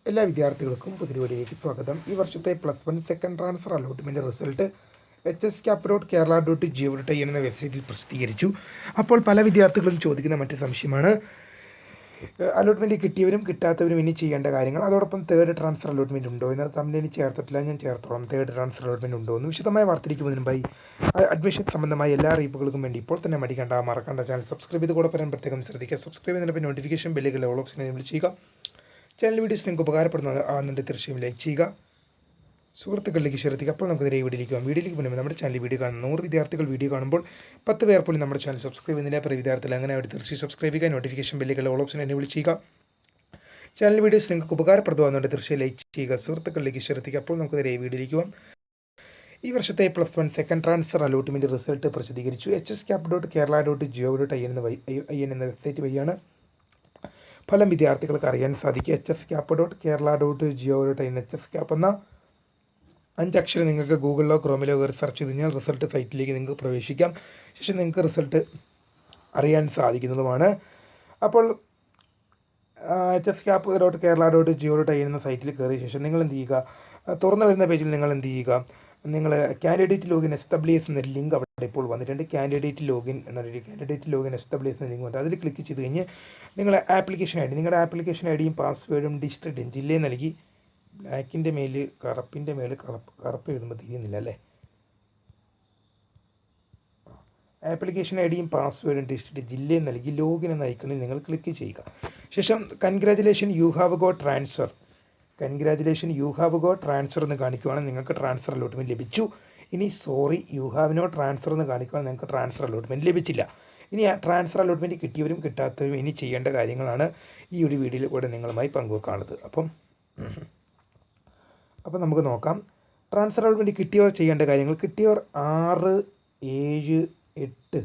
എല്ലാ വിദ്യാർത്ഥികൾക്കും പുതിയ വീഡിയോയിലേക്ക് സ്വാഗതം. ഈ വർഷത്തെ +1 second transfer allotment result hscap.kerala.gov.in എന്ന വെബ്സൈറ്റിൽ പ്രസിദ്ധീകരിച്ചു. അപ്പോൾ പല വിദ്യാർത്ഥികളും ചോദിക്കുന്ന മറ്റ് സംശയമാണ് അലോട്ട്മെൻറ്റ് കിട്ടിയവരും കിട്ടാത്തവരും ഇനി ചെയ്യേണ്ട കാര്യങ്ങൾ. അതോടൊപ്പം തേർഡ് ട്രാൻസ്ഫർ അലോട്ട്മെൻറ്റ് ഉണ്ടോ എന്ന് തമ്മിൽ ചേർത്തിട്ടില്ല, ഞാൻ ചേർത്തോളാം. തേർഡ് ട്രാൻസ്ഫർ അലോട്ട്മെൻറ്റ് ഉണ്ടോ എന്ന് വിശദമായ വാർത്തയ്ക്ക് മുൻപായി അഡ്മിഷൻ സംബന്ധമായ എല്ലാ അറിയിപ്പുകൾക്കും വേണ്ടി ഇപ്പോൾ തന്നെ മറക്കണ്ട ചാനൽ സബ്സ്ക്രൈബ് ചെയ്ത് കൂടെ പറയാൻ പ്രത്യേകം ശ്രദ്ധിക്കുക. സബ്സ്ക്രൈബ് ചെയ്യുന്നതിന് നോട്ടിഫിക്കേഷൻ ബെല്ലുകൾ ഓൾ ഓപ്ഷൻ എനേബിൾ ചെയ്യുക. ചാനൽ വീഡിയോസ് നിങ്ങൾക്ക് ഉപകാരപ്പെടുന്നതാണെന്നുണ്ട് തീർച്ചയായും ലൈക്ക് ചെയ്യുക, സുഹൃത്തുക്കളിലേക്ക് ഷെയർ ചെയ്യുക. അപ്പോൾ നമുക്ക് നേരെ വീഡിയോയിലേക്ക് പോകുമ്പോൾ നമ്മുടെ ചാനൽ വീഡിയോ കാണുന്ന 100 വിദ്യാർത്ഥികൾ വീഡിയോ കാണുമ്പോൾ 10 പേർ പോലും നമ്മുടെ ചാനൽ സബ്സ്ക്രൈബ് ചെയ്യുന്നില്ല. അപ്പോൾ വിദ്യാർത്ഥികൾ അങ്ങനെ അവർ തീർച്ചയായും സബ്സ്ക്രൈബ് ചെയ്യുക, നോട്ടിഫിക്കേഷൻ ബെല്ലുകൾ ഓൾ ഓപ്ഷൻ എനേബിൾ ചെയ്യുക. ചാനൽ വീഡിയോസ് നിങ്ങൾക്ക് ഉപകാരപ്പെടുന്നതാണെന്നുണ്ട് തീർച്ചയായും ലൈക്ക് ചെയ്യുക, സുഹൃത്തുക്കളിലേക്ക് ഷെയർ ചെയ്യുക. അപ്പോൾ നമുക്ക് നേരെ വീഡിയോയിലേക്ക് പോകാം. ഈ വർഷത്തെ +1 സെക്കൻഡ് ട്രാൻസ്ഫർ അലോട്ട്മെൻറ്റ് റിസൾട്ട് പ്രസിദ്ധീകരിച്ചു. hscap.kerala.gov.in എന്ന വെബ്സൈറ്റ് വഴിയാണ് ഫലം വിദ്യാർത്ഥികൾക്ക് അറിയാൻ സാധിക്കുക. hscap.kerala.gov.in hscap എന്ന 5 അക്ഷരം നിങ്ങൾക്ക് ഗൂഗിളിലോ ക്രോമിലോ കയറി സെർച്ച് ചെയ്ത് കഴിഞ്ഞാൽ റിസൾട്ട് സൈറ്റിലേക്ക് നിങ്ങൾക്ക് പ്രവേശിക്കാം. ശേഷം നിങ്ങൾക്ക് റിസൾട്ട് അറിയാൻ സാധിക്കുന്നതുമാണ്. അപ്പോൾ hscap.kerala.gov.in എന്ന സൈറ്റിൽ കയറിയ ശേഷം നിങ്ങൾ എന്ത് ചെയ്യുക, തുറന്നു വരുന്ന പേജിൽ നിങ്ങൾ എന്ത് ചെയ്യുക, നിങ്ങൾ കാൻഡിഡേറ്റ് ലോഗിൻ SWS എന്നൊരു ലിങ്ക് അവിടെ ഇപ്പോൾ വന്നിട്ടുണ്ട്. കാൻഡിഡേറ്റ് ലോഗിൻ SWS എന്ന ലിങ്ക് വന്നിട്ട് അതിൽ ക്ലിക്ക് ചെയ്ത് കഴിഞ്ഞ് നിങ്ങളുടെ ആപ്ലിക്കേഷൻ ഐ ഡിയും പാസ്വേഡും ഡിസ്ട്രിക്റ്റും ജില്ലയും നൽകി ബ്ലാക്കിൻ്റെ മേൽ കറുപ്പിൻ്റെ മേൽ കറുപ്പ് എഴുതുമ്പോൾ തിരിയുന്നില്ല അല്ലേ. ആപ്ലിക്കേഷൻ ഐ ഡിയും പാസ്വേഡും ഡിസ്ട്രിക്റ്റ് ജില്ലയും നൽകി ലോഗിൻ എന്ന ഐക്കണിൽ നിങ്ങൾ ക്ലിക്ക് ചെയ്യുക. ശേഷം congratulation you have got transfer എന്ന് കാണിക്കുവാണെങ്കിൽ നിങ്ങൾക്ക് ട്രാൻസ്ഫർ അലോട്ട്മെൻറ്റ് ലഭിച്ചു. ഇനി sorry you have no transfer എന്ന് കാണിക്കുവാണെങ്കിൽ നിങ്ങൾക്ക് ട്രാൻസ്ഫർ അലോട്ട്മെൻറ്റ് ലഭിച്ചില്ല. ഇനി ആ ട്രാൻസ്ഫർ അലോട്ട്മെൻറ്റ് കിട്ടിയവരും കിട്ടാത്തവരും ഇനി ചെയ്യേണ്ട കാര്യങ്ങളാണ് ഈ ഒരു വീഡിയോയിൽ കൂടെ നിങ്ങളുമായി പങ്കുവെക്കാനുള്ളത്. അപ്പം നമുക്ക് നോക്കാം. ട്രാൻസ്ഫർ അലോട്ട്മെൻറ്റ് കിട്ടിയവർ ചെയ്യേണ്ട കാര്യങ്ങൾ. കിട്ടിയവർ 6, 7, 8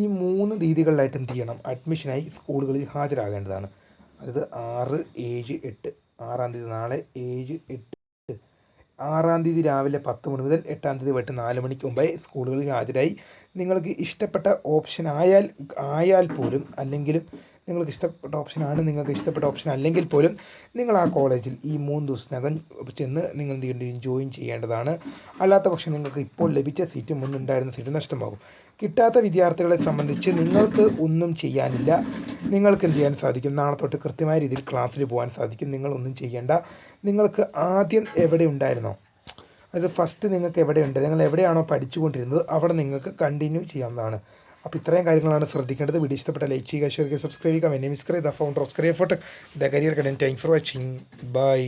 ഈ 3 രീതികളിലായിട്ട് എന്ത് ചെയ്യണം, അഡ്മിഷനായി സ്കൂളുകളിൽ ഹാജരാകേണ്ടതാണ്. അതായത് 6, 7, 8 6-ാം തീയതി നാളെ 7, 8 6-ാം തീയതി രാവിലെ 10 മണി മുതൽ 8-ാം തീയതി വൈകിട്ട് 4 മണിക്ക് മുമ്പായി സ്കൂളുകളിൽ ഹാജരായി നിങ്ങൾക്ക് ഇഷ്ടപ്പെട്ട ഓപ്ഷൻ ആയാൽ പോലും അല്ലെങ്കിലും നിങ്ങൾക്ക് ഇഷ്ടപ്പെട്ട ഓപ്ഷൻ അല്ലെങ്കിൽ പോലും നിങ്ങൾ ആ കോളേജിൽ ഈ 3 ദിവസത്തിനകം ചെന്ന് നിങ്ങൾ ജോയിൻ ചെയ്യേണ്ടതാണ്. അല്ലാത്ത പക്ഷം നിങ്ങൾക്ക് ഇപ്പോൾ ലഭിച്ച സീറ്റ് മുന്നുണ്ടായിരുന്ന സീറ്റ് നഷ്ടമാകും. കിട്ടാത്ത വിദ്യാർത്ഥികളെ സംബന്ധിച്ച് നിങ്ങൾക്ക് ഒന്നും ചെയ്യാനില്ല. നിങ്ങൾക്ക് എന്ത് ചെയ്യാൻ സാധിക്കും, നാളെ തൊട്ട് കൃത്യമായ രീതിയിൽ ക്ലാസ്സിൽ പോകാൻ സാധിക്കും. നിങ്ങളൊന്നും ചെയ്യേണ്ട. നിങ്ങൾക്ക് ആദ്യം എവിടെ ഉണ്ടായിരുന്നോ, അത് ഫസ്റ്റ് നിങ്ങൾക്ക് എവിടെയുണ്ട്, നിങ്ങൾ എവിടെയാണോ പഠിച്ചുകൊണ്ടിരുന്നത് അവിടെ നിങ്ങൾക്ക് കണ്ടിന്യൂ ചെയ്യാവുന്നതാണ്. അപ്പോൾ ഇത്രയും കാര്യങ്ങളാണ് ശ്രദ്ധിക്കേണ്ടത്. വീഡിയോ ഇഷ്ടപ്പെട്ട ലൈക്ക് ചെയ്യുക, ഷെയർ ചെയ്യുക, സബ്സ്ക്രൈബ് ചെയ്യുക. My name is cry, the founder of Career4Tech, the career guide. Thanks for watching. Bye.